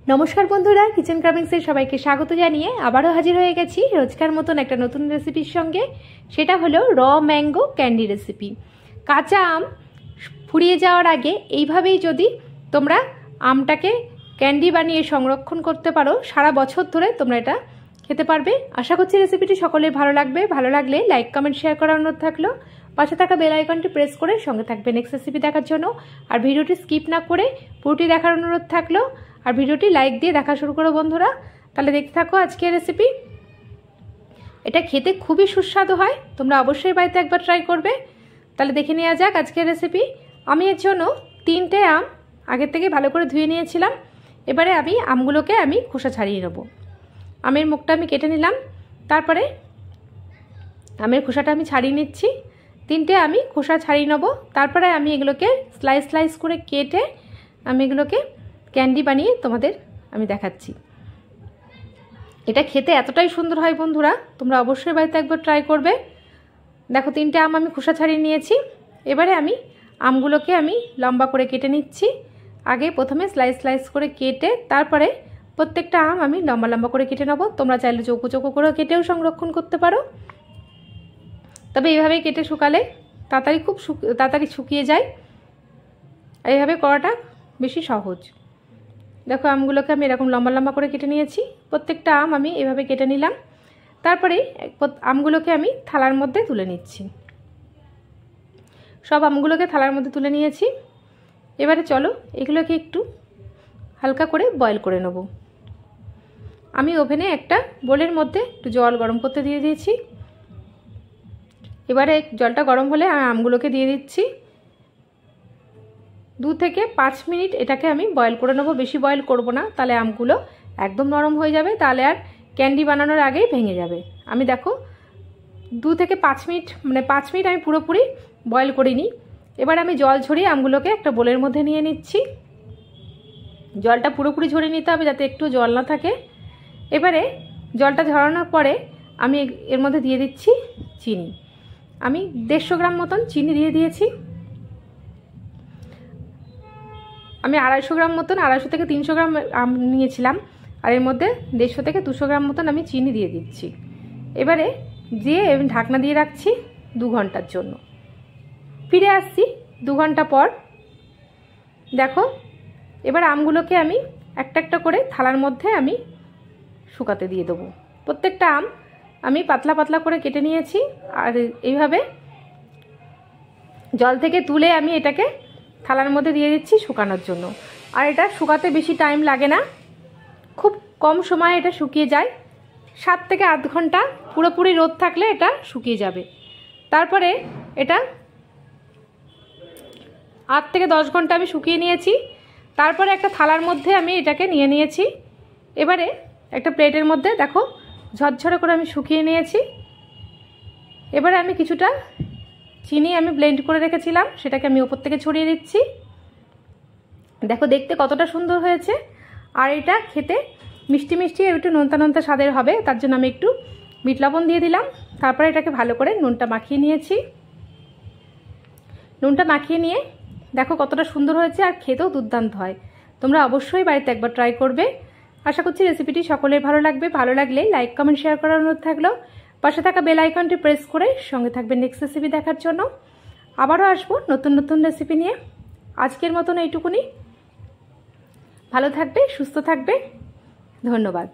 नमस्कार बंधुरा किचेन क्राफिंग्सের সবাইকে স্বাগত জানিয়ে আবারো হাজির হয়ে গেছি রোজকার মতন একটা নতুন রেসিপির সঙ্গে। সেটা হলো র ম্যাঙ্গো ক্যান্ডি রেসিপি। কাঁচা আম ফুরিয়ে যাওয়ার আগে এইভাবেই যদি তোমরা আমটাকে ক্যান্ডি বানিয়ে সংরক্ষণ করতে পারো সারা বছর ধরে তোমরা এটা খেতে পারবে। আশা করছি রেসিপিটি সকলের ভালো লাগবে। ভালো লাগলে লাইক কমেন্ট শেয়ার করার অনুরোধ থাকলো। পাশে থাকা বেল আইকনটি প্রেস করে সঙ্গে থাকবে নেক্সট রেসিপি দেখার জন্য। আর ভিডিওটি স্কিপ না করে পুরোটি দেখার অনুরোধ থাকলো। আর ভিডিওটি লাইক দিয়ে দেখা শুরু করো বন্ধুরা। তাহলে দেখতে থাকো আজকের রেসিপি। এটা খেতে খুবই সুস্বাদু হয়, তোমরা অবশ্যই বাড়িতে একবার ট্রাই করবে। তাহলে দেখে নেওয়া যাক আজকের রেসিপি। আমি এর জন্য 3টে আম আগে থেকে ভালো করে ধুয়ে নিয়েছিলাম। এবারে আমি আমগুলোকে খোসা ছাড়িয়ে নেব। আমের মুখটা আমি কেটে নিলাম, তারপরে আমের খোসাটা আমি ছাড়িয়ে নিচ্ছি। 3টে আমি খোসা ছাড়িয়ে নেব, তারপরে আমি এগুলোকে স্লাইস স্লাইস করে কেটে আমি এগুলোকে ক্যান্ডি বানিয়ে তোমাদের আমি দেখাচ্ছি। এটা খেতে এতটাই সুন্দর হয় বন্ধুরা, তোমরা অবশ্যই বাড়িতে একবার ট্রাই করবে। দেখো 3টে আম আমি খোসা ছাড়িয়ে নিয়েছি। এবারে আমি আমগুলোকে লম্বা করে কেটে নিচ্ছি। আগে প্রথমে স্লাইস স্লাইস করে কেটে তারপরে প্রত্যেকটা আম আমি লম্বা লম্বা করে কেটে নেব। তোমরা চাইলে চৌকো চৌকো করে কেটেও সংরক্ষণ করতে পারো, তবে এইভাবেই কেটে শুকালে তাড়াতাড়ি শুকিয়ে যায়। এইভাবে করাটা বেশি সহজ। দেখো আমগুলোকে আমি এরকম লম্বা লম্বা করে কেটে নিয়েছি। প্রত্যেকটা আম আমি এভাবে কেটে নিলাম। তারপরে আমগুলোকে আমি থালার মধ্যে তুলে নিচ্ছি। সব আমগুলোকে থালার মধ্যে তুলে নিয়েছি। এবারে চলো এগুলোকে একটু হালকা করে বয়েল করে নেব। আমি ওভেনে একটা বোলের মধ্যে একটু জল গরম করতে দিয়ে দিয়েছি। এবারে জলটা গরম হলে আমি আমগুলোকে দিয়ে দিচ্ছি। 2 থেকে 5 মিনিট এটাকে আমি বয়েল করে নেব। বেশি বয়েল করব না, তাহলে আমগুলো একদম নরম হয়ে যাবে, তাহলে আর ক্যান্ডি বানানোর আগেই ভেঙে যাবে। আমি দেখো 2 থেকে 5 মিনিট মানে 5 মিনিট আমি পুরোপুরি বয়েল করিনি। এবার আমি জল ঝরিয়ে আমগুলোকে একটা বোলের মধ্যে নিয়ে নিচ্ছি। জলটা পুরোপুরি ঝরিয়ে নিতে হবে যাতে একটু জল না থাকে। এবারে জলটা ঝরানোর পরে আমি এর মধ্যে দিয়ে দিচ্ছি চিনি। আমি 150 গ্রাম মতন চিনি দিয়ে দিয়েছি। আমি 250 গ্রাম মতন 250 থেকে 300 গ্রাম আম নিয়েছিলাম, আর এর মধ্যে 150 থেকে 200 গ্রাম মতন আমি চিনি দিয়ে দিচ্ছি। এবারে দিয়ে ঢাকনা দিয়ে রাখছি 2 ঘন্টার জন্য। ফিরে আসছি 2 ঘন্টা পর। দেখো এবার আমগুলোকে আমি একটা একটা করে থালার মধ্যে আমি শুকাতে দিয়ে দেবো। প্রত্যেকটা আম আমি পাতলা পাতলা করে কেটে নিয়েছি। আর এইভাবে জল থেকে তুলে আমি এটাকে থালার মধ্যে দিয়ে দিচ্ছি শুকানোর জন্য। আর এটা শুকাতে বেশি টাইম লাগে না, খুব কম সময়ে এটা শুকিয়ে যায়। 7 থেকে 8 ঘন্টা পুরোপুরি রোদ থাকলে এটা শুকিয়ে যাবে। তারপরে এটা 8 থেকে 10 ঘন্টা আমি শুকিয়ে নিয়েছি। তারপরে একটা থালার মধ্যে আমি এটাকে নিয়ে নিয়েছি। এবারে একটা প্লেটের মধ্যে দেখো ঝরঝরে করে আমি শুকিয়ে নিয়েছি। এবারে আমি কিছুটা চিনি আমি ব্লেন্ড করে রেখেছিলাম, সেটাকে আমি ওপর থেকে ছড়িয়ে দিচ্ছি। দেখো দেখতে কতটা সুন্দর হয়েছে। আর এটা খেতে মিষ্টি মিষ্টি একটু নোনতা নোনতা স্বাদের হবে, তার জন্য আমি একটু বিট লবণ দিয়ে দিলাম। তারপরে এটাকে ভালো করে নুনটা মাখিয়ে নিয়েছি। নুনটা মাখিয়ে নিয়ে দেখো কতটা সুন্দর হয়েছে, আর খেতেও দুর্দান্ত হয়। তোমরা অবশ্যই বাড়িতে একবার ট্রাই করবে। আশা করছি রেসিপিটি সকলের ভালো লাগবে। ভালো লাগলে লাইক কমেন্ট শেয়ার করার অনুরোধ থাকলো। পাশে থাকা বেল আইকনটি প্রেস করে সঙ্গে থাকবে নেক্সট রেসিপি দেখার জন্য। আবারও আসবো নতুন নতুন রেসিপি নিয়ে। আজকের মতন এইটুকুনি। ভালো থাকবে, সুস্থ থাকবে। ধন্যবাদ।